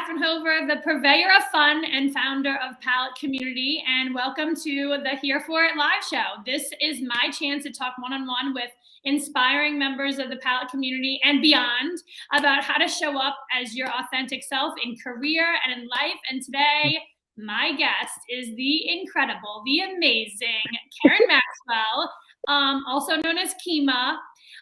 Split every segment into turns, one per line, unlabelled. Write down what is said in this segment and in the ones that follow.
Catherine Hover, the purveyor of fun and founder of Palette Community, and welcome to the Here For It live show. This is my chance to talk one-on-one with inspiring members of the Palette community and beyond about how to show up as your authentic self in career and in life. And today, my guest is the incredible, the amazing Karen Maxwell, also known as Kima.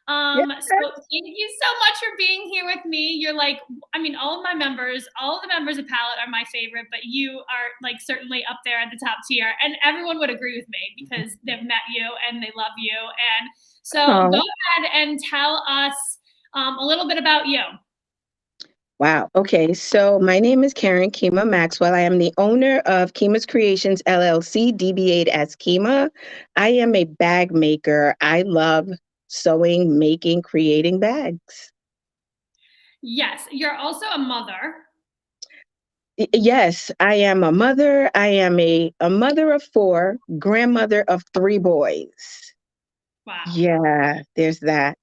So thank you so much for being here with me. You're like, I mean, all of the members of Palette are my favorite, but you are like certainly up there at the top tier. And everyone would agree with me because they've met you and they love you. And so go ahead and tell us a little bit about you.
Wow. Okay. So my name is Karen Kima Maxwell. I am the owner of Kima's Creations LLC, DBA'd as Kima. I am a bag maker. I love sewing, making, creating bags.
Yes. You're also a mother.
Yes, I am a mother. I am a mother of 4, grandmother of 3 boys.
Wow.
Yeah, there's that.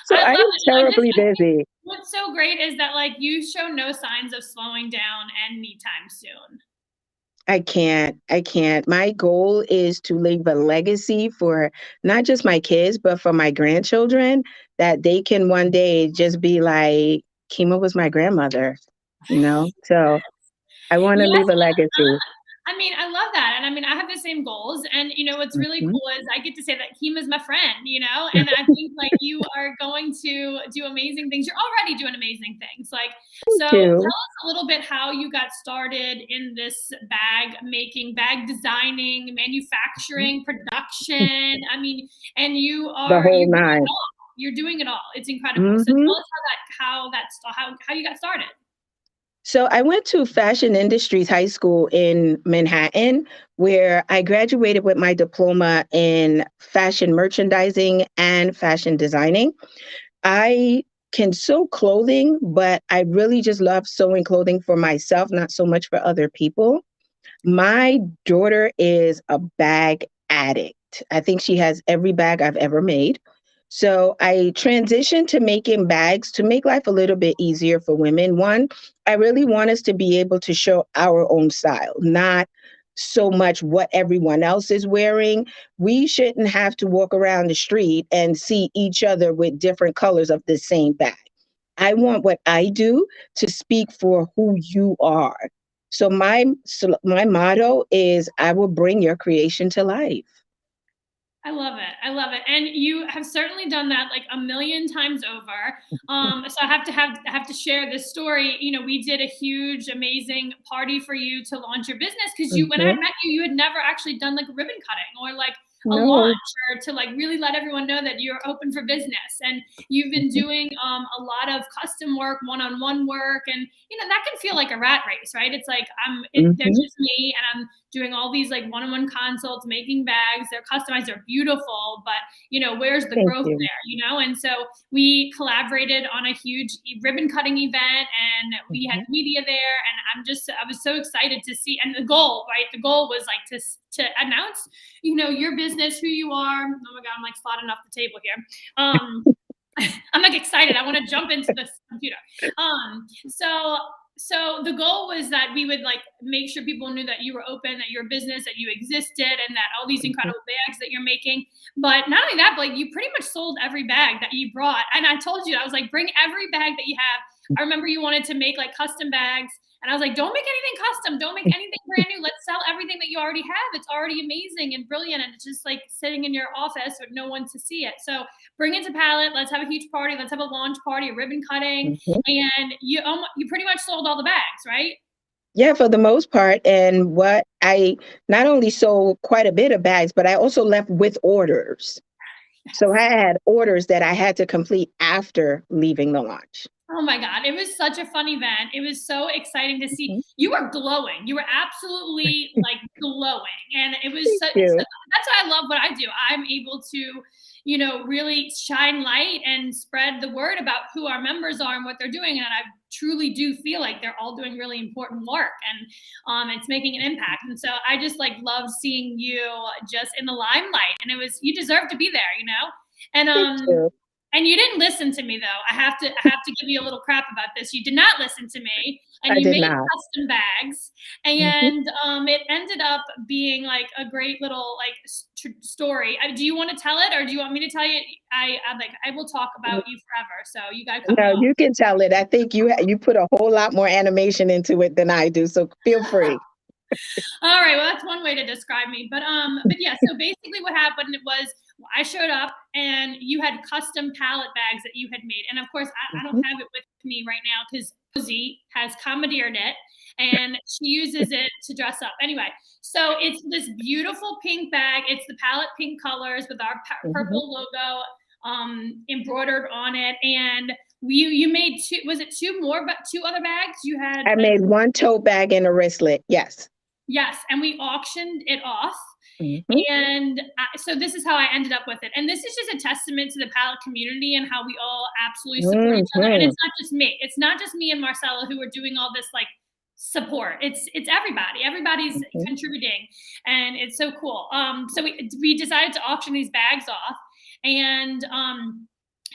So I'm terribly busy.
What's so great is that like you show no signs of slowing down anytime soon.
I can't. My goal is to leave a legacy for not just my kids, but for my grandchildren, that they can one day just be like, Kima was my grandmother, you know? So I want to leave a legacy.
I mean, I love that. And I mean, I have the same goals. And, you know, what's really cool is I get to say that Kima's my friend, you know, and I think like you are going to do amazing things. You're already doing amazing things. Like, so tell us a little bit how you got started in this bag making, bag designing, manufacturing, production. I mean, and you are
the whole nine.
You're doing it all. It's incredible. So tell us how you got started.
So I went to Fashion Industries High School in Manhattan, where I graduated with my diploma in fashion merchandising and fashion designing. I can sew clothing, but I really just love sewing clothing for myself, not so much for other people. My daughter is a bag addict. I think she has every bag I've ever made. So I transitioned to making bags to make life a little bit easier for women. One, I really want us to be able to show our own style, not so much what everyone else is wearing. We shouldn't have to walk around the street and see each other with different colors of the same bag. I want what I do to speak for who you are. So my motto is, I will bring your creation to life.
I love it. I love it. And you have certainly done that like a million times over. So I have to share this story. You know, we did a huge, amazing party for you to launch your business because when I met you, you had never actually done like ribbon cutting or like a launch or to like really let everyone know that you're open for business. And you've been doing a lot of custom work, one-on-one work, and you know that can feel like a rat race, right? It's like there's just me and I'm doing all these like one-on-one consults, making bags. They're customized, they're beautiful, but you know, where's the growth there, you know? And so we collaborated on a huge ribbon cutting event and we had media there. And I was so excited to see, and the goal was like to announce, you know, your business, who you are. Oh my God, I'm like slotting off the table here. I'm like excited. I want to jump into this computer. So the goal was that we would like make sure people knew that you were open, that your business, that you existed, and that all these incredible bags that you're making. But not only that, but like you pretty much sold every bag that you brought. And I told you, I was like, bring every bag that you have. I remember you wanted to make like custom bags. And I was like, don't make anything custom. Don't make anything brand new. Let's sell everything that you already have. It's already amazing and brilliant. And it's just like sitting in your office with no one to see it. So bring it to Palette. Let's have a huge party. Let's have a launch party, a ribbon cutting. And you pretty much sold all the bags, right?
Yeah, for the most part. And what I not only sold quite a bit of bags, but I also left with orders. So I had orders that I had to complete after leaving the launch.
Oh my God. It was such a fun event. It was so exciting to see. You were glowing. You were absolutely like glowing. And it was that's why I love what I do. I'm able to, you know, really shine light and spread the word about who our members are and what they're doing. And I truly do feel like they're all doing really important work and it's making an impact. And so I just like love seeing you just in the limelight, and you deserve to be there, you know? And And you didn't listen to me though. I have to give you a little crap about this. You did not listen to me, and
I
you
did
made
not.
custom bags,
Mhm.
and it ended up being like a great little like story. Do you want to tell it, or do you want me to tell you? I will talk about you forever. So you got to cut me
No,
off.
you can tell it. I think you put a whole lot more animation into it than I do, so feel free.
All right, well that's one way to describe me. But yeah, so basically what happened was I showed up and you had custom palette bags that you had made. And of course, I don't
Mhm.
have it with me right now because Rosie has commandeered it and she uses it to dress up. Anyway, so it's this beautiful pink bag. It's the palette pink colors with our
Mhm.
purple logo embroidered on it. And you made two, was it two more, but two other bags? You had
I made one tote bag and a wristlet. Yes.
yes, and we auctioned it off.
Mhm.
And so this is how I ended up with it. And this is just a testament to the palette community and how we all absolutely support each other. And
Mhm.
it's not just me. It's not just me and Marcella who are doing all this like support. It's everybody. Everybody's
Mhm.
contributing, and it's so cool. So we decided to auction these bags off, and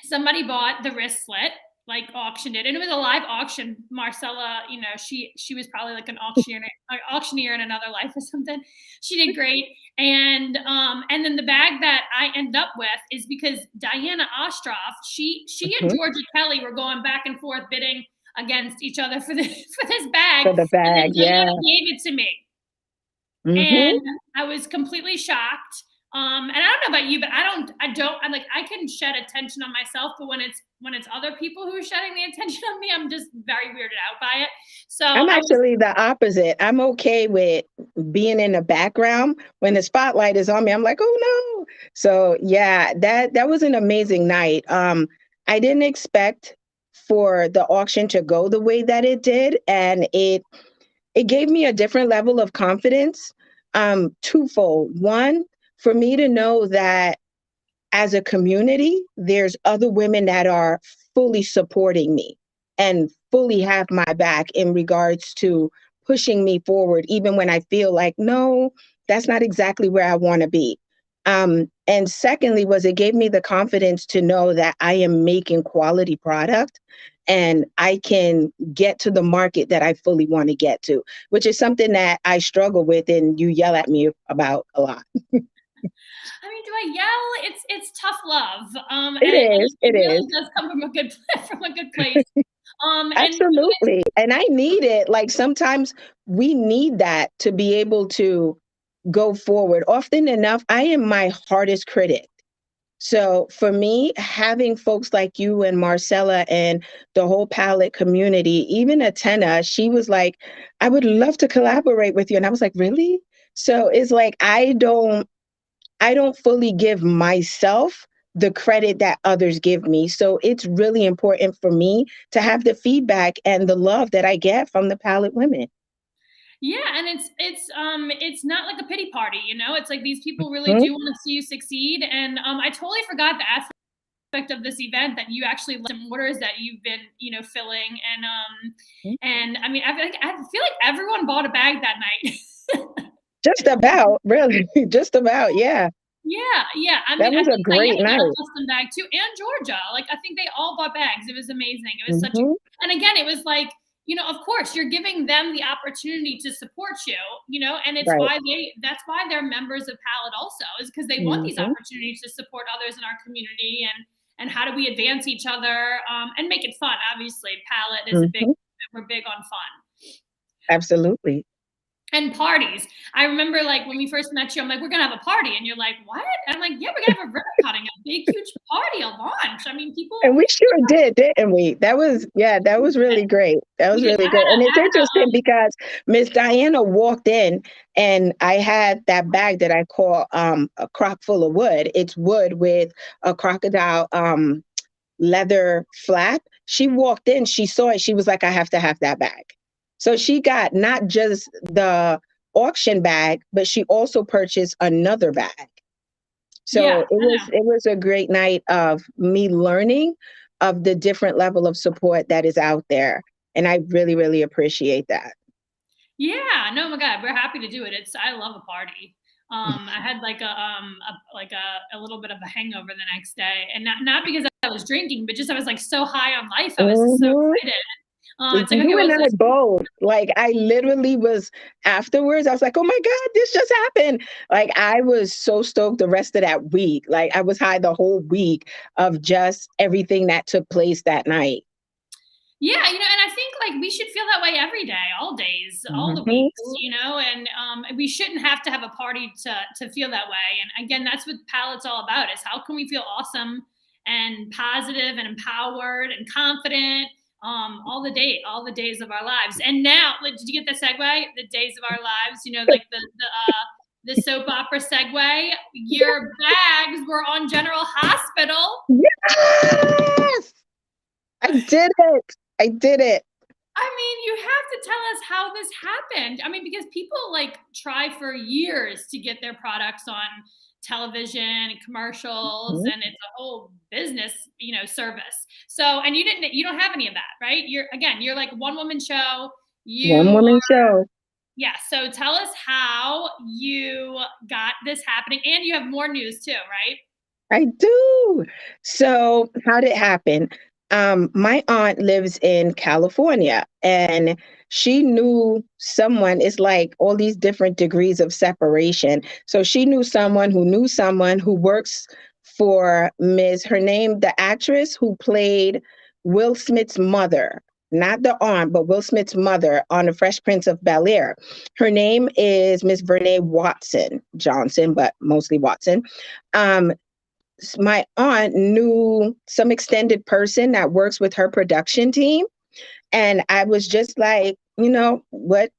somebody bought the wristlet, like auctioned it, and it was a live auction. Marcella, you know, she was probably like an auctioneer in another life or something. She did great. And then the bag that I end up with is because Diana Ostroff, she and
Mhm.
Georgia Kelly were going back and forth bidding against each other for this bag,
For the
and then
bag,
Diana
yeah.
gave it to me.
Mhm.
And I was completely shocked. And I don't know about you, but I'm like, I can shed attention on myself, but when it's other people who are shedding the attention on me, I'm just very weirded out by it. So
I'm
I was,
actually the opposite. I'm okay with being in the background. When the spotlight is on me, I'm like, "Oh, no." So, yeah, that was an amazing night. I didn't expect for the auction to go the way that it did, and it gave me a different level of confidence, twofold. One, for me to know that as a community, there's other women that are fully supporting me and fully have my back in regards to pushing me forward, even when I feel like, no, that's not exactly where I want to be. And secondly, was it gave me the confidence to know that I am making quality product and I can get to the market that I fully want to get to, which is something that I struggle with and you yell at me about a lot.
I mean, do I yell? It's tough love.
It
And
is, it
it really
is.
does come from a good from a good place. And
Absolutely. And I need it. Like sometimes we need that to be able to go forward. Often enough, I am my hardest critic. So for me, having folks like you and Marcella and the whole palette community, even Atena, she was like, I would love to collaborate with you. And I was like, really? So it's like I don't fully give myself the credit that others give me. So it's really important for me to have the feedback and the love that I get from the palette women.
yeah, and it's not like a pity party, you know? It's like these people really
Mhm.
do want to see you succeed. And I totally forgot the aspect of this event that you actually left some orders that you've been, filling. And I mean, I feel like everyone bought a bag that night.
Just about, really, just about, yeah.
Yeah, yeah. I
That
mean, I
was a
think
great
Diana got a
night.
custom bag too, and Georgia. Like, I think they all bought bags. It was amazing. It was such,
Mhm.
and again, it was like, of course, you're giving them the opportunity to support you, and
Right.
that's why they're members of Palette also, is because they want these
Mhm.
opportunities to support others in our community and how do we advance each other and make it fun. Obviously, Palette is
Mhm.
we're big on fun.
Absolutely.
And parties. I remember like when we first met you, I'm like, we're gonna have a party. And you're like, what? And I'm like, yeah, we're gonna have a ribbon cutting, a big, huge party, a launch. I mean, people,
And we sure did, didn't we? That was, yeah, that was really great. That
we
was
did.
really great. And it's interesting because Miss Diana walked in and I had that bag that I call a crock full of wood. It's wood with a crocodile leather flap. She walked in, she saw it, she was like, I have to have that bag. So she got not just the auction bag, but she also purchased another bag.
Yeah,
So it was a great night of me learning of the different level of support that is out there. And I really, really appreciate that.
yeah. No, my God, we're happy to do it. I love a party. I had like a little bit of a hangover the next day, and not because I was drinking, but just I was like so high on life. I was just so
Mhm.
excited. It's like, okay,
You
well,
and
so
I both. Like I literally was afterwards, I was like, oh my God, this just happened. Like I was so stoked the rest of that week. Like I was high the whole week of just everything that took place that night.
yeah, and I think like we should feel that way every day, all days, all the
Mhm.
weeks, and we shouldn't have to have a party to feel that way. And again, that's what Palette's all about: is how can we feel awesome and positive and empowered and confident all the days of our lives. And now, like, did you get the segue? The days of our lives, like the soap opera segue. Your bags were on General Hospital.
Yes! I did it. I did it.
I mean, you have to tell us how this happened. I mean, because people like try for years to get their products on television and commercials,
Mhm.
and it's a whole business, service. So, and you don't have any of that, right? You're like one woman show.
One
You
woman show.
Yeah. So tell us how you got this happening, and you have more news too, right?
I do. So, how did it happen? My aunt lives in California and she knew someone. It's like all these different degrees of separation. So, she knew someone who works for her name, the actress who played Will Smith's mother, not the aunt, but Will Smith's mother on The Fresh Prince of Bel-Air. Her name is Miss Vernee Watson Johnson, but mostly Watson. Um, my aunt knew some extended person that works with her production team. And I was just like, what?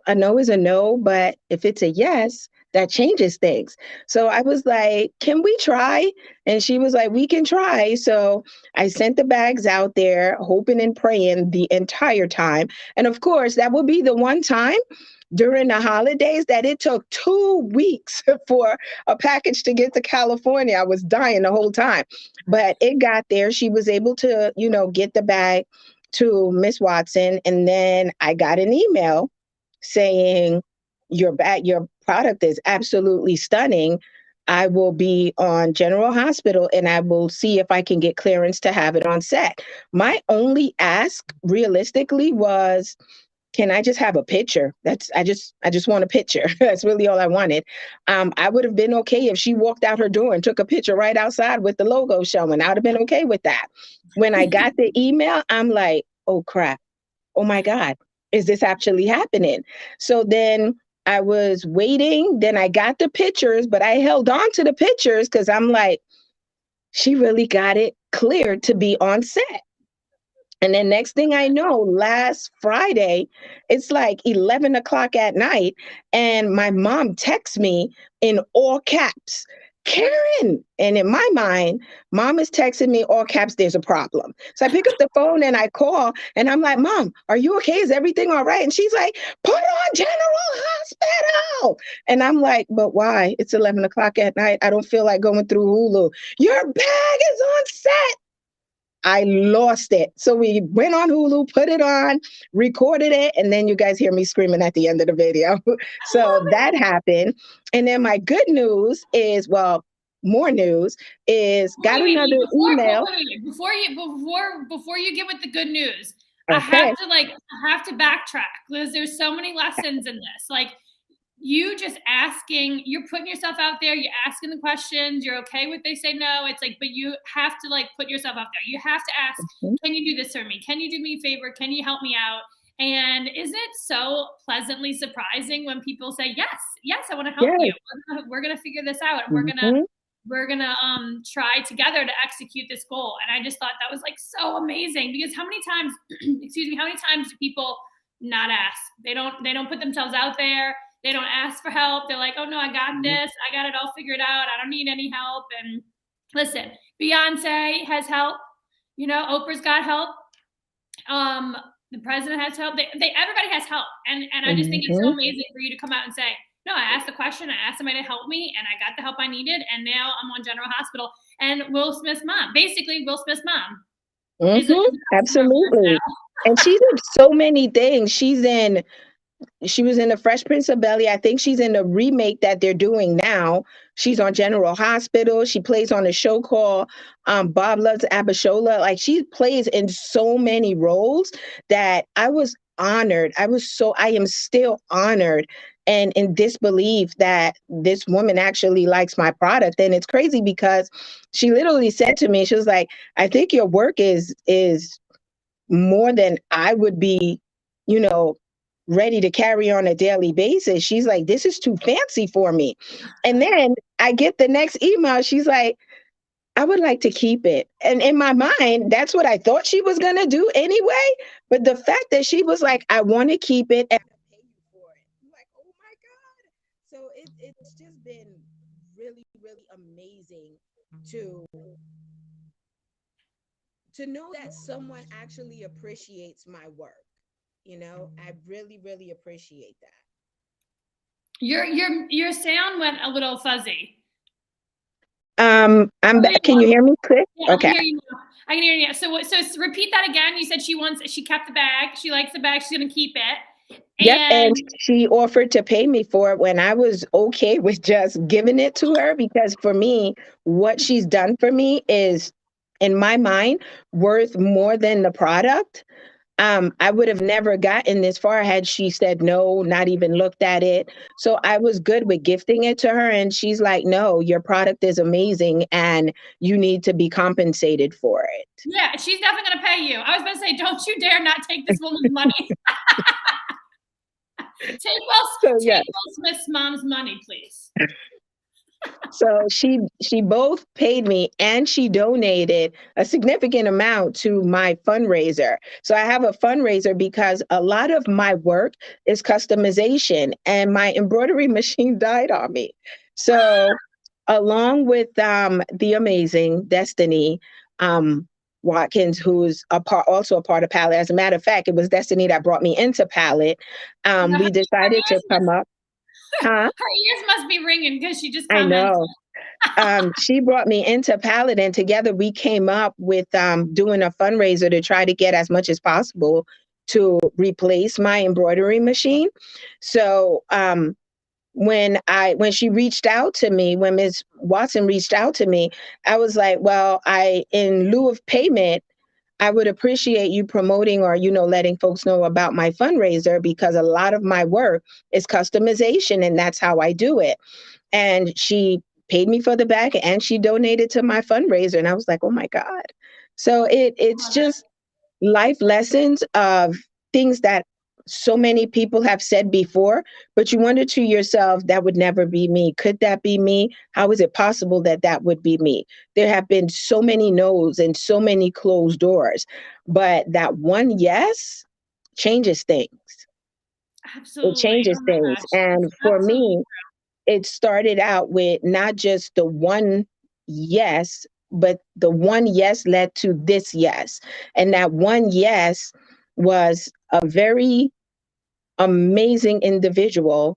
A no is a no, but if it's a yes, that changes things. So I was like, can we try? And she was like, we can try. So I sent the bags out there, hoping and praying the entire time. And of course, that would be the one time during the holidays that it took 2 weeks for a package to get to California. I was dying the whole time, but it got there. She was able to, get the bag to Miss Watson. And then I got an email saying, your product is absolutely stunning. I will be on General Hospital and I will see if I can get clearance to have it on set. My only ask realistically was, can I just have a picture? I just want a picture. That's really all I wanted. I would have been okay if she walked out her door and took a picture right outside with the logo showing. I would have been okay with that. When I got the email, I'm like, oh crap. Oh my God, is this actually happening? So then I was waiting. Then I got the pictures, but I held on to the pictures because I'm like, she really got it cleared to be on set. And then next thing I know, last Friday, it's like 11 o'clock at night, and my mom texts me in all caps, Karen. And in my mind, mom is texting me all caps, there's a problem. So I pick up the phone and I call and I'm like, Mom, are you okay? Is everything all right? And she's like, put on General Hospital. And I'm like, but why? It's 11 o'clock at night. I don't feel like going through Hulu. Your bag is on set. I lost it. So we went on Hulu, put it on, recorded it, and then you guys hear me screaming at the end of the video. So that happened. And then my good news is, well, more news is got another email.
Before you get with the good news,
Okay.
I have to backtrack because there's so many lessons in this. Like, you just asking, you're putting yourself out there, you're asking the questions, you're okay with they say no. It's like, but you have to like put yourself out there. You have to ask,
Mhm.
can you do this for me? Can you do me a favor? Can you help me out? And isn't it so pleasantly surprising when people say, yes, I want to help you.
Yes.
We're gonna figure this out, and
Mhm.
we're gonna try together to execute this goal. And I just thought that was like so amazing, because how many times excuse me, how many times do people not ask? They don't put themselves out there. They don't ask for help. They're like, oh no, I got this. I got it all figured out. I don't need any help. And listen, Beyonce has help. Oprah's got help. The president has help. Everybody has help. And I just think it's so
Mhm.
amazing for you to come out and say, no, I asked the question. I asked somebody to help me, and I got the help I needed. And now I'm on General Hospital. And Will Smith's mom, basically Will Smith's mom, is a
Mhm.
customer of yours
Absolutely.
now.
And she's in so many things. She's in she was in the Fresh Prince of Bel-Air. I think she's in the remake that they're doing now. She's on General Hospital. She plays on a show called Bob Loves Abishola. Like, she plays in so many roles that I was honored. I am still honored and in disbelief that this woman actually likes my product. And it's crazy because she literally said to me, she was like, I think your work is more than I would be, you know, ready to carry on a daily basis. She's like, this is too fancy for me. And then I get the next email. She's like, I would like to keep it. And in my mind, that's what I thought she was going to do anyway. But the fact that she was like, I want to keep it and pay you for it. I'm like, oh my God. So it's just been really, really amazing to know that someone actually appreciates my work. I really, really appreciate that.
Your sound went a little fuzzy.
I'm back. Can you hear me, Chris?
Yeah,
okay.
I can hear you. So repeat that again. You said she kept the bag. She likes the bag. She's gonna keep it.
Yep, and she offered to pay me for it when I was okay with just giving it to her, because for me, what she's done for me is, in my mind, worth more than the product. I would have never gotten this far had she said no, not even looked at it. So I was good with gifting it to her. And she's like, no, your product is amazing and you need to be compensated for it.
Yeah, she's definitely going to pay you. I was going to say, don't you dare not take this woman's money. Take Will Smith's mom's money, please.
So she both paid me and she donated a significant amount to my fundraiser. So I have a fundraiser because a lot of my work is customization and my embroidery machine died on me. So along with the amazing Destiny Watkins, who's also a part of Palette. As a matter of fact, it was Destiny that brought me into Palette. We decided to come up.
Her ears must be ringing because she just
commented. I know. She brought me into Palette, and together we came up with doing a fundraiser to try to get as much as possible to replace my embroidery machine. So when she reached out to me, when Ms. Watson reached out to me, I was like, well, in lieu of payment, I would appreciate you promoting or, letting folks know about my fundraiser, because a lot of my work is customization and that's how I do it. And she paid me for the bag and she donated to my fundraiser. And I was like, oh my God. So it's just life lessons of things that so many people have said before, but you wonder to yourself, that would never be me. Could that be me? How is it possible that that would be me? There have been so many no's and so many closed doors, but that one yes changes things.
Absolutely.
It changes things. And for me, it started out with not just the one yes, but the one yes led to this yes. And that one yes was a very amazing individual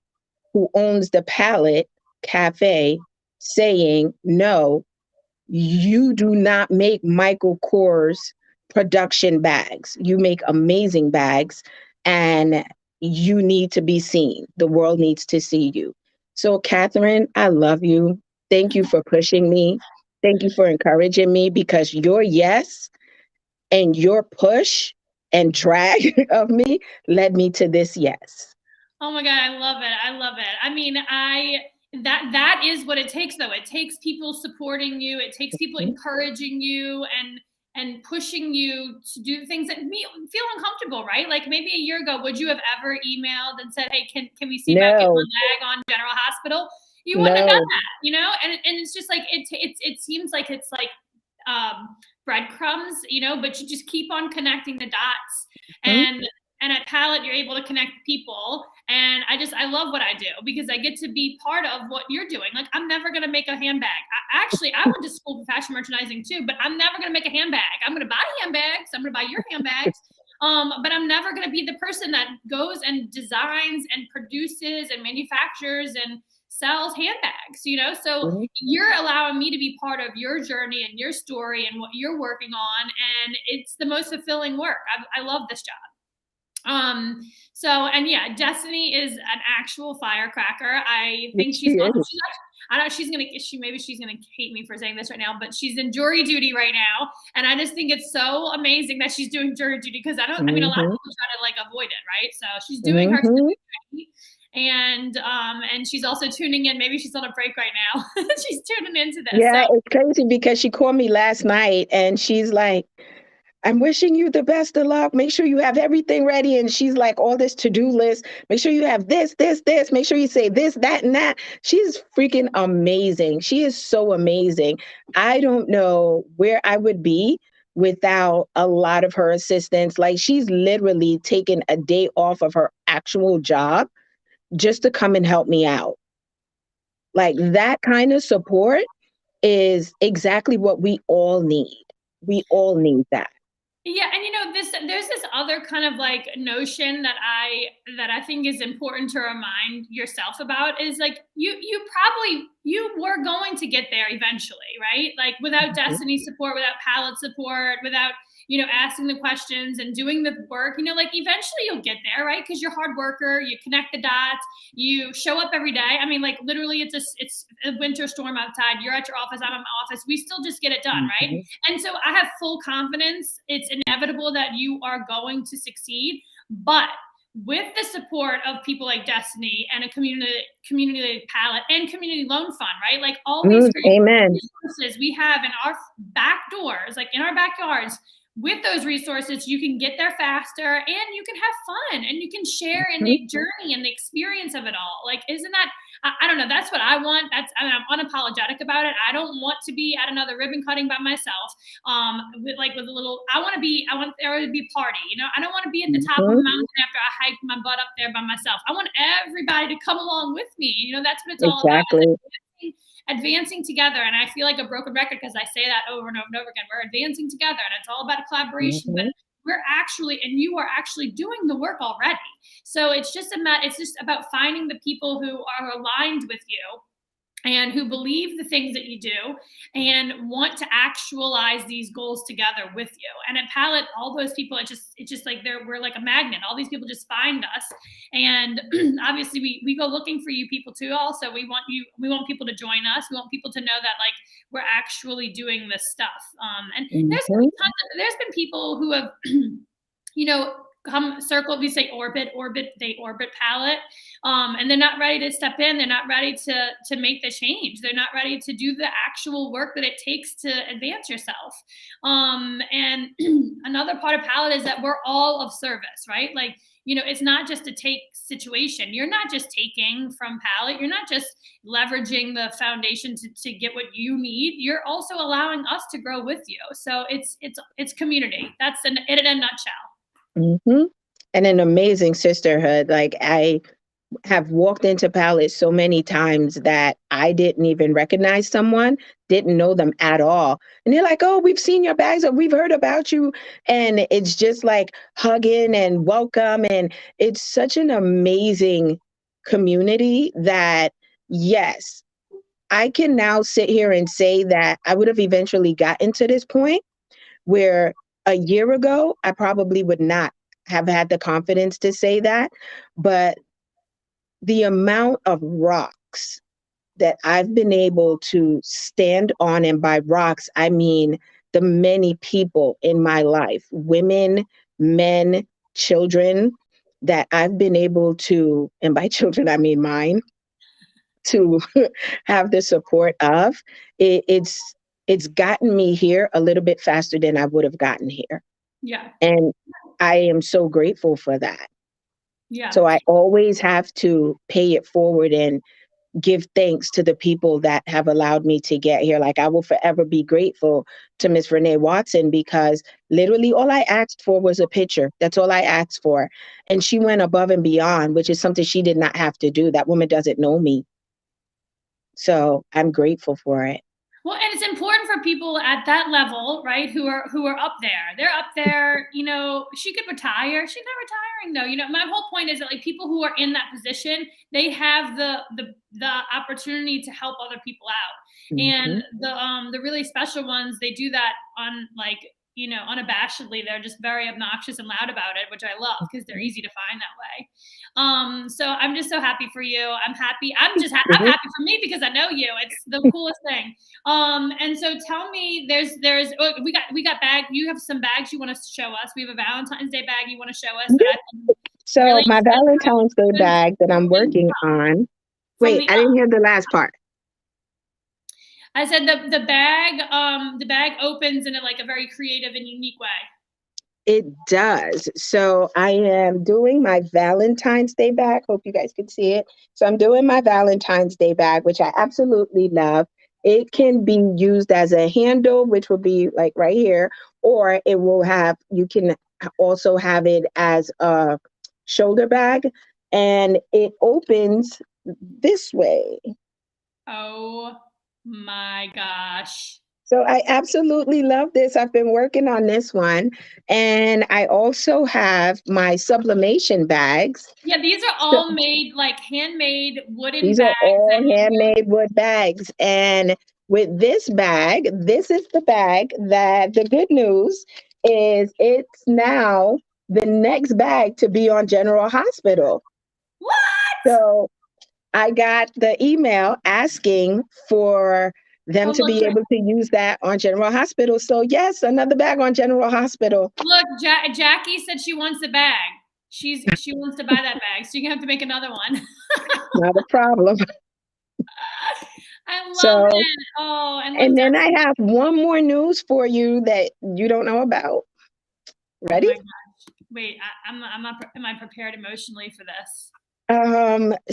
who owns the Palette Cafe saying, no, you do not make Michael Kors production bags. You make amazing bags and you need to be seen. The world needs to see you. So, Catherine, I love you. Thank you for pushing me. Thank you for encouraging me, because your yes and your push and drag of me led me to this yes.
Oh my God, I love it. I love it. I mean, that is what it takes, though. It takes people supporting you. It takes people encouraging you and pushing you to do things that feel uncomfortable, right? Like maybe a year ago, would you have ever emailed and said, hey, can we see if I can get one bag on General Hospital? You wouldn't have done that, And it's just like, it seems like it's like breadcrumbs, but you just keep on connecting the dots. And at Palette, you're able to connect people. And I love what I do because I get to be part of what you're doing. Like, I'm never going to make a handbag. I went to school for fashion merchandising too, but I'm never going to make a handbag. I'm going to buy handbags. I'm going to buy your handbags. But I'm never going to be the person that goes and designs and produces and manufactures and sells handbags, so you're allowing me to be part of your journey and your story and what you're working on. And it's the most fulfilling work. I love this job. Um, so, and yeah, Destiny is an actual firecracker. I think
Yes, she
she's also,
is.
I don't know, maybe she's gonna hate me for saying this right now, but she's in jury duty right now. And I just think it's so amazing that she's doing jury duty because I mean, a lot of
Mm-hmm.
people try to like avoid it, right? So she's doing her
Mm-hmm.
duty. And she's also tuning in. Maybe she's on a break right now. She's tuning into this. So
Yeah, it's crazy because she called me last night and she's like, I'm wishing you the best of luck. Make sure you have everything ready. And she's like, all this to-do list. Make sure you have this, this, this. Make sure you say this, that, and that. She's freaking amazing. She is so amazing. I don't know where I would be without a lot of her assistance. Like she's literally taken a day off of her actual job just to come and help me out. Like that kind of support is exactly what we all need. We all need that.
yeah, and there's this other kind of like notion that I think is important to remind yourself about is like you were going to get there eventually, right? Like without
Mhm.
Destiny support, without palette support, without asking the questions and doing the work, like eventually you'll get there, right? Because you're a hard worker, you connect the dots, you show up every day. I mean, like literally, it's a winter storm outside. You're at your office, I'm at my office. We still just get it done, right?
Mhm.
And so I have full confidence. It's inevitable that you are going to succeed, but with the support of people like Destiny and a community like Palette and Community Loan Fund, right? Like all these great
Amen.
resources we have in our back doors, like in our backyards. With those resources, you can get there faster and you can have fun and you can share in
Mhm.
the journey and the experience of it all. Like, isn't that I don't know. That's what I want. I'm unapologetic about it. I don't want to be at another ribbon cutting by myself. With a little. I want there to be a party. I don't want to be at the top of a
Mhm.
mountain after I hiked my butt up there by myself. I want everybody to come along with me. That's what it's all about.
Exactly.
Advancing together. And I feel like a broken record because I say that over and over and over again. We're advancing together, and it's all about a collaboration. But
Mhm.
you are actually doing the work already. So it's just about finding the people who are aligned with you and who believe the things that you do and want to actualize these goals together with you. And at Palette, all those people, it's just like we're like a magnet. All these people just find us. And obviously we go looking for you people too. Also, we want people to join us. We want people to know that like we're actually doing this stuff. And
Mhm.
there's been people who have come circle, we say they orbit Palette, and they're not ready to step in. They're not ready to make the change. They're not ready to do the actual work that it takes to advance yourself. And another part of Palette is that we're all of service, right? Like, it's not just a take situation. You're not just taking from Palette. You're not just leveraging the foundation to get what you need. You're also allowing us to grow with you. So it's community. That's in a nutshell.
Mhm. And an amazing sisterhood. Like I have walked into Palace so many times that I didn't even recognize someone, didn't know them at all. And they're like, "Oh, we've seen your bags or we've heard about you." And it's just like hugging and welcome. And it's such an amazing community that, yes, I can now sit here and say that I would have eventually gotten to this point where a year ago, I probably would not have had the confidence to say that. But the amount of rocks that I've been able to stand on, and by rocks, I mean the many people in my life, women, men, children, that I've been able to, and by children, I mean mine, to have the support of, it, it's gotten me here a little bit faster than I would have gotten here.
Yeah.
And I am so grateful for that.
Yeah.
So I always have to pay it forward and give thanks to the people that have allowed me to get here. Like I will forever be grateful to Miss Renee Watson because literally all I asked for was a picture. That's all I asked for. And she went above and beyond, which is something she did not have to do. That woman doesn't know me. So I'm grateful for it.
Well, and it's important for people at that level, right? Who are up there. They're up there. She could retire. She's not retiring though. My whole point is that like people who are in that position, they have the opportunity to help other people out. And
Mhm.
the really special ones, they do that on like unabashedly, they're just very obnoxious and loud about it, which I love because they're easy to find that way. So I'm just so happy for you. I'm happy. I'm happy for me because I know you. It's the coolest thing. And so tell me, we got bag. You have some bags you want to show us. We have a Valentine's Day bag you want to show us. That
So
really
my Valentine's Day bag that I'm working on. Wait, I didn't hear the last part.
I said the bag opens in a very creative and unique way.
It does. So I am doing my Valentine's Day bag. Hope you guys can see it. So I'm doing my Valentine's Day bag, which I absolutely love. It can be used as a handle, which will be like right here, or you can also have it as a shoulder bag, and it opens this way.
Oh my gosh.
So I absolutely love this. I've been working on this one. And I also have my sublimation bags.
Yeah, these are all made, like handmade wooden
bags. These are all handmade wood bags. And with this bag, this is the bag that the good news is it's now the next bag to be on General Hospital.
What?
So I got the email asking for them to be able to use that on General Hospital. So yes, another bag on General Hospital.
Look, Jackie said she wants the bag. She wants to buy that bag, so you're gonna have to make another one.
Not a problem.
I love it. Oh,
and then I have one more news for you that you don't know about. Ready?
Oh my gosh. Wait, am I prepared emotionally for this?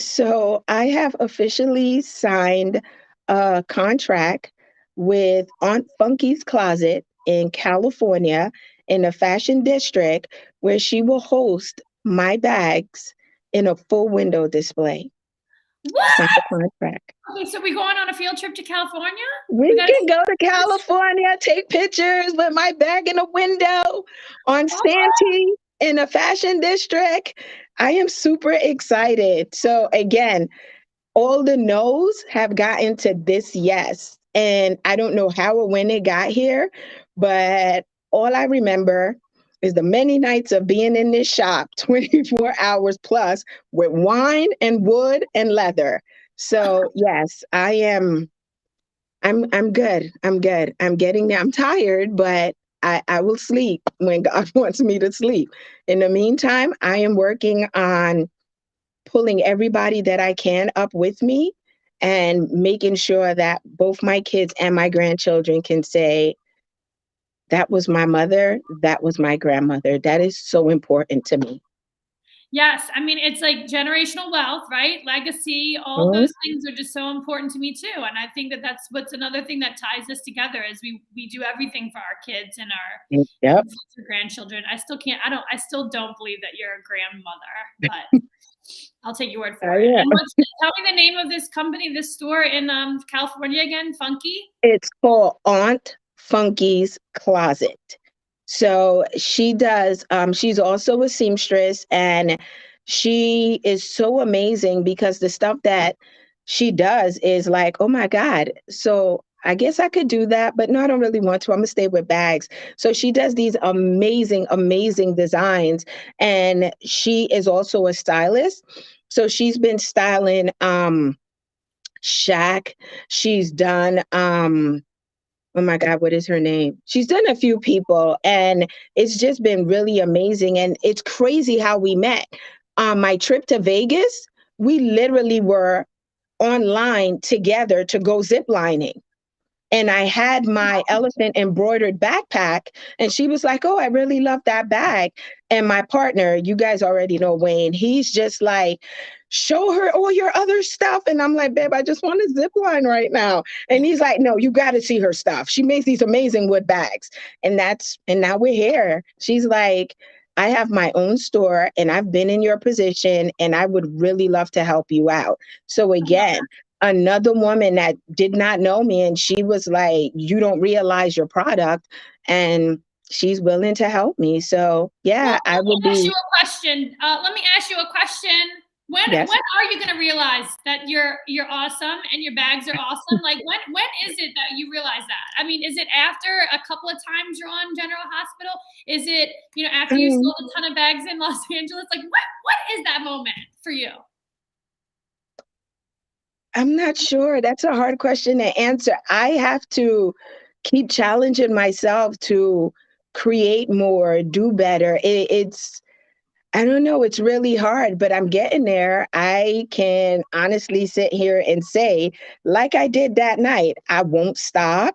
So I have officially signed a contract with Aunt Funky's Closet in California in a fashion district where she will host my bags in a full window display.
What?
Signed the contract.
Okay, so we going on a field trip to California?
We can go to California, take pictures with my bag in a window on Santee in a fashion district. I am super excited. So again, all the no's have gotten to this yes. And I don't know how or when it got here, but all I remember is the many nights of being in this shop 24 hours plus with wine and wood and leather. So yes, I'm good. I'm good. I'm getting there. I'm tired, but I will sleep when God wants me to sleep. In the meantime, I am working on pulling everybody that I can up with me and making sure that both my kids and my grandchildren can say, that was my mother, that was my grandmother. That is so important to me.
Yes, I mean, it's like generational wealth, right? Legacy, all those things are just so important to me too. And I think that that's what's another thing that ties us together is we do everything for our kids and our future grandchildren. I still don't believe that you're a grandmother, but I'll take your word for it. And tell me the name of this company, this store in California again, Funky?
It's called Aunt Funky's Closet. So she does, she's also a seamstress, and she is so amazing because the stuff that she does is like, oh my God. So I guess I could do that, but no, I don't really want to. I'm gonna stay with bags. So she does these amazing, amazing designs, and she is also a stylist. So she's been styling Shaq. She's done oh my God, what is her name? She's done a few people, and it's just been really amazing. And it's crazy how we met. On my trip to Vegas, we literally were online together to go ziplining. And I had my elephant embroidered backpack, and she was like, oh, I really love that bag. And my partner, you guys already know Wayne, he's just like, show her all your other stuff. And I'm like, babe, I just want to zip line right now. And he's like, no, you got to see her stuff. She makes these amazing wood bags. And now we're here. She's like, I have my own store and I've been in your position and I would really love to help you out. So again, another woman that did not know me, and she was like, you don't realize your product, and she's willing to help me. So yeah, I would be.
Let me ask you a question.
Yes.
when are you gonna realize that you're awesome and your bags are awesome? Like when is it that you realize that? I mean, is it after a couple of times you're on General Hospital? Is it, you know, after you
Um,
sold a ton of bags in Los Angeles? Like what is that moment for you?
I'm not sure. That's a hard question to answer. I have to keep challenging myself to create more, do better. I don't know, it's really hard, but I'm getting there. I can honestly sit here and say, like I did that night, I won't stop.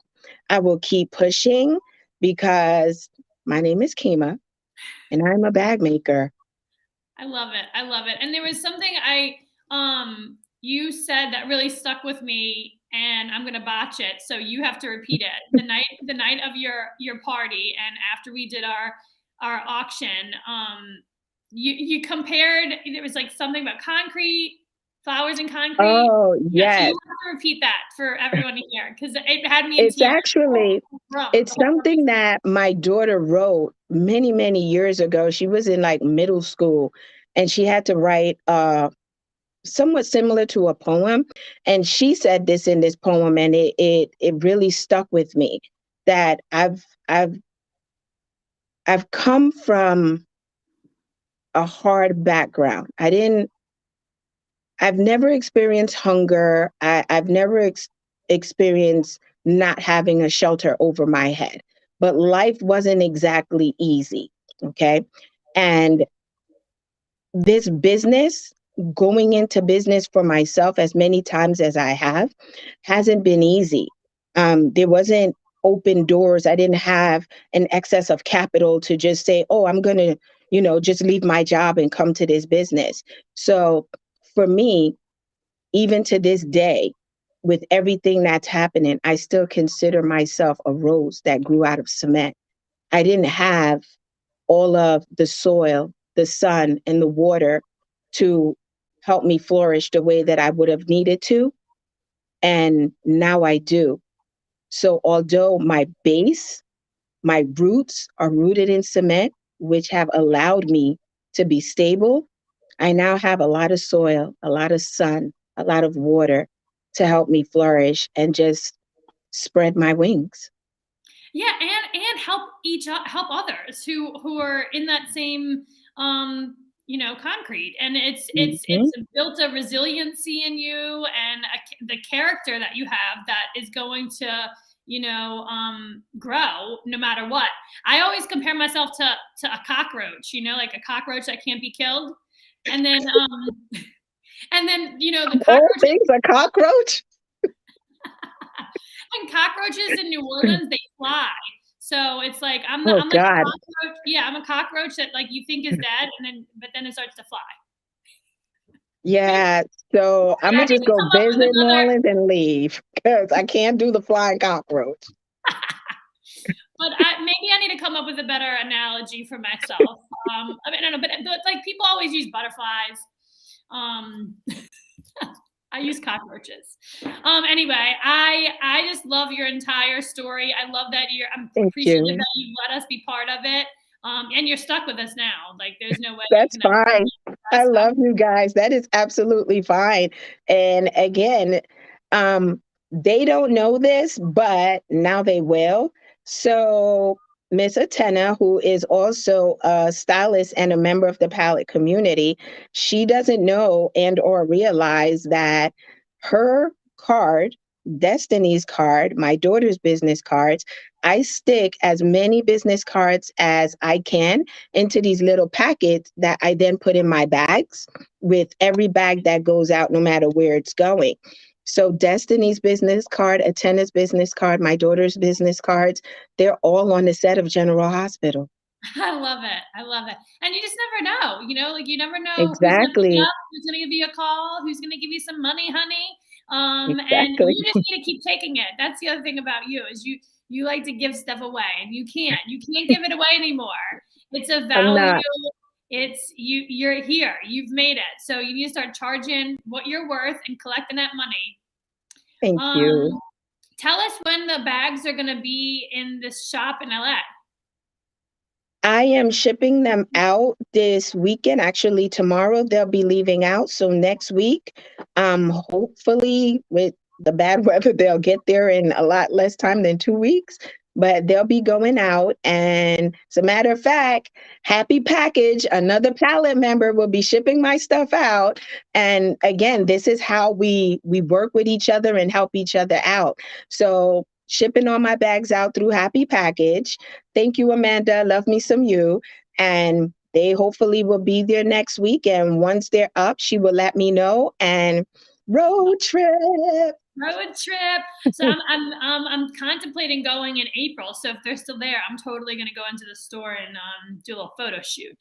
I will keep pushing because my name is Kima and I'm a bag maker.
I love it. I love it. And there was something I you said that really stuck with me, and I'm gonna botch it, so you have to repeat it. The night of your party, and after we did our auction, you compared, there was like something about concrete, flowers and concrete.
Oh,
Yeah, so you
yes.
have to repeat that for everyone to hear because it had me in
It's
tears.
actually
Room.
it's something that my daughter wrote many, many years ago. She was in like middle school and she had to write somewhat similar to a poem. And she said this in this poem, and it really stuck with me that I've come from a hard background. I've never experienced hunger. I've never experienced not having a shelter over my head. But life wasn't exactly easy. Okay. And this business, going into business for myself as many times as I have, hasn't been easy. There wasn't open doors. I didn't have an excess of capital to just say, oh, I'm going to, just leave my job and come to this business. So for me, even to this day, with everything that's happening, I still consider myself a rose that grew out of cement. I didn't have all of the soil, the sun, and the water to help me flourish the way that I would have needed to. And now I do. So, although my base, my roots are rooted in cement, which have allowed me to be stable, I now have a lot of soil, a lot of sun, a lot of water to help me flourish and just spread my wings.
Yeah, and help others who are in that same concrete, and it's
Mhm.
built a resiliency in you and the character that you have that is going to grow no matter what. I always compare myself to a cockroach, like a cockroach that can't be killed, and then the
All
cockroaches.
things a cockroach?
And cockroaches in New Orleans, they fly. So it's like
Oh,
I'm like a
God.
cockroach. Yeah, I'm a cockroach that like you think is dead, and then it starts to fly.
Yeah, so I'm
I
gonna
need
just
to
go
come up with
visit New
another.
Orleans and leave because I can't do the flying cockroach.
But maybe I need to come up with a better analogy for myself. I mean, I don't know, but like people always use butterflies. Um, I use cockroaches. Anyway, I just love your entire story. I love that I'm
Thank
appreciative
you.
that you let us be part of it. And you're stuck with us now. Like there's no way you
That's
can ever
fine.
leave
I
us.
love you guys. That is absolutely fine. And again, they don't know this, but now they will. So Miss Atena, who is also a stylist and a member of the palette community, she doesn't know and or realize that her card, Destiny's card, my daughter's business cards, I stick as many business cards as I can into these little packets that I then put in my bags with every bag that goes out, no matter where it's going. So Destiny's business card, Atena's business card, my daughter's business cards, they're all on the set of General Hospital.
I love it. I love it. And you just never know, like you never know who's gonna pick you
Exactly.
up, who's gonna give you a call, who's gonna give you some money, honey. And
Exactly.
you just need to keep taking it. That's the other thing about you is you like to give stuff away and you can't. You can't give it away anymore. It's a
I'm
value.
not.
It's you're here. You've made it. So you need to start charging what you're worth and collecting that money.
Thank
Um,
you.
Tell us when the bags are gonna be in this shop in LA.
I am shipping them out this weekend. Actually, tomorrow they'll be leaving out. So next week, hopefully with the bad weather, they'll get there in a lot less time than 2 weeks. But they'll be going out. And as a matter of fact, Happy Package, another pallet member, will be shipping my stuff out. And again, this is how we work with each other and help each other out. So shipping all my bags out through Happy Package. Thank you, Amanda. Love me some you. And they hopefully will be there next week. And once they're up, she will let me know. And road trip.
Road trip. So I'm contemplating going in April. So if they're still there, I'm totally going to go into the store and do a little photo shoot.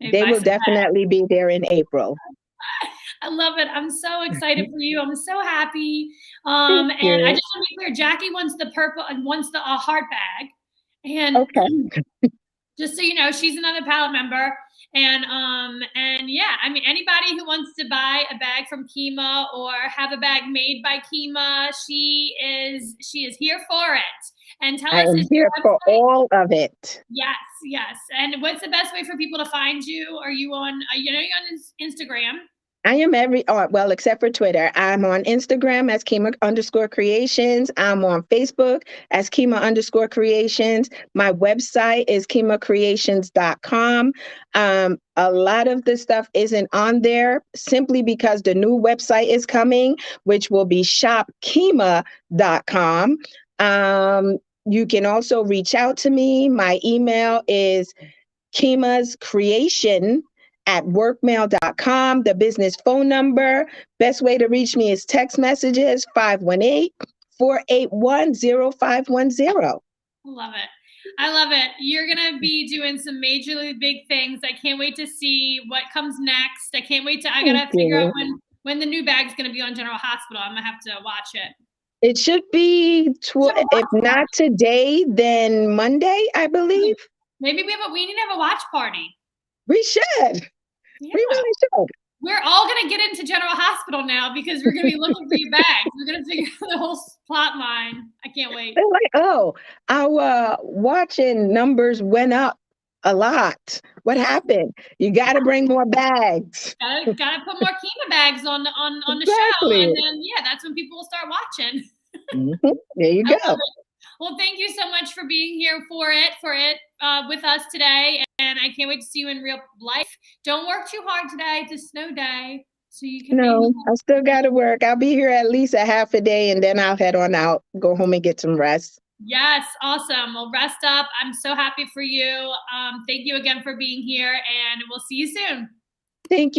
They will definitely be there in April.
I love it. I'm so excited for you. I'm so happy. And I just want to be clear, Jackie wants the purple and wants the heart bag. And
okay.
Just so you know, she's another pallet member. And yeah, I mean, anybody who wants to buy a bag from Kima or have a bag made by Kima, she is here for it. And tell us,
I am here for all of it.
Yes, yes. And what's the best way for people to find you? Are you on? You're on Instagram?
I am well, except for Twitter. I'm on Instagram as Kima_creations. I'm on Facebook as Kima_creations. My website is KimaCreations.com. A lot of the stuff isn't on there simply because the new website is coming, which will be shopkima.com. You can also reach out to me. My email is kimascreation@workmail.com. The business phone number, best way to reach me is text messages, 518-481-0510.
Love it. I love it. You're going to be doing some majorly big things. I can't wait to see what comes next. I can't wait I got to figure out when the new bag's going to be on General Hospital. I'm going to have to watch it.
It should be, if not today, then Monday, I believe.
Maybe we need to have a watch party.
We should. Yeah. We really should.
We're all going to get into General Hospital now because we're going to be looking for your bags. We're going to figure out the whole plot line. I can't wait.
They're like, oh, our watching numbers went up a lot. What happened? You got to bring more bags.
Got to put more Kima bags on the show. And then, yeah, that's when people will start watching.
There you go.
Well, thank you so much for being here for it with us today. And I can't wait to see you in real life. Don't work too hard today. It's a snow day. So you can
I still got to work. I'll be here at least a half a day and then I'll head on out, go home and get some rest.
Yes. Awesome. Well, rest up. I'm so happy for you. Thank you again for being here and we'll see you soon.
Thank you.